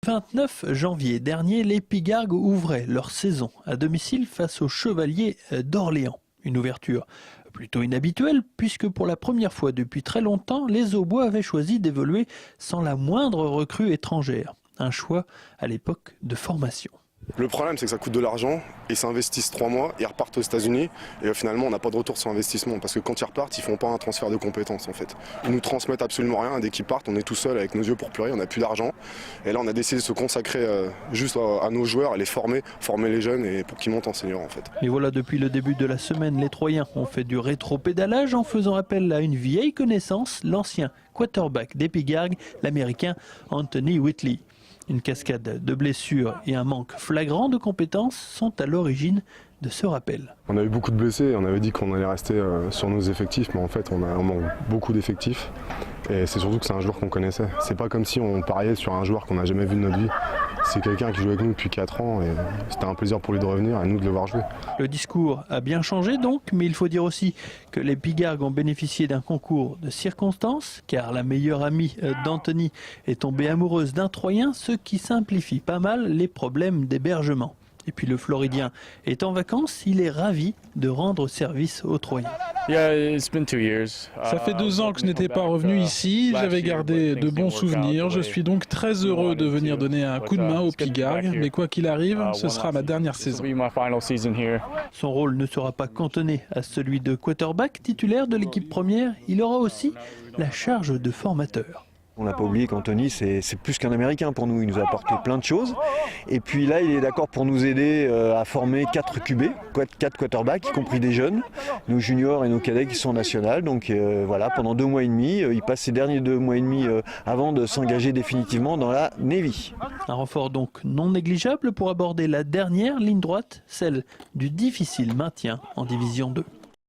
29 janvier dernier, les Pigargues ouvraient leur saison à domicile face aux Chevaliers d'Orléans. Une ouverture plutôt inhabituelle puisque pour la première fois depuis très longtemps, les Aubois avaient choisi d'évoluer sans la moindre recrue étrangère. Un choix à l'époque de formation. Le problème, c'est que ça coûte de l'argent, ils s'investissent 3 mois, ils repartent aux États-Unis et finalement on n'a pas de retour sur investissement parce que quand ils repartent, ils font pas un transfert de compétences en fait. Ils nous transmettent absolument rien, dès qu'ils partent, on est tout seul avec nos yeux pour pleurer, on n'a plus d'argent. Et là on a décidé de se consacrer juste à nos joueurs, à les former les jeunes et pour qu'ils montent en senior en fait. Et voilà, depuis le début de la semaine, les Troyens ont fait du rétro-pédalage en faisant appel à une vieille connaissance, l'ancien quarterback des Pigargues, l'américain Anthony Whitley. Une cascade de blessures et un manque flagrant de compétences sont à l'origine de ce rappel. On a eu beaucoup de blessés, on avait dit qu'on allait rester sur nos effectifs, mais en fait on manque beaucoup d'effectifs. Et c'est surtout que c'est un joueur qu'on connaissait. C'est pas comme si on pariait sur un joueur qu'on n'a jamais vu de notre vie. C'est quelqu'un qui joue avec nous depuis 4 ans et c'était un plaisir pour lui de revenir et nous de le voir jouer. Le discours a bien changé donc, mais il faut dire aussi que les Pigargues ont bénéficié d'un concours de circonstances, car la meilleure amie d'Anthony est tombée amoureuse d'un Troyen, ce qui simplifie pas mal les problèmes d'hébergement. Et puis le Floridien est en vacances, il est ravi de rendre service aux Troyens. Ça fait 2 ans que je n'étais pas revenu ici, j'avais gardé de bons souvenirs, je suis donc très heureux de venir donner un coup de main aux Pigargues, mais quoi qu'il arrive, ce sera ma dernière saison. Son rôle ne sera pas cantonné à celui de quarterback titulaire de l'équipe première, il aura aussi la charge de formateur. On n'a pas oublié qu'Anthony, c'est plus qu'un Américain pour nous. Il nous a apporté plein de choses. Et puis là, il est d'accord pour nous aider à former 4 QB, 4 quarterbacks, y compris des jeunes, nos juniors et nos cadets qui sont nationaux. Donc voilà, pendant 2 mois et demi, il passe ces derniers 2 mois et demi avant de s'engager définitivement dans la Navy. Un renfort donc non négligeable pour aborder la dernière ligne droite, celle du difficile maintien en Division 2.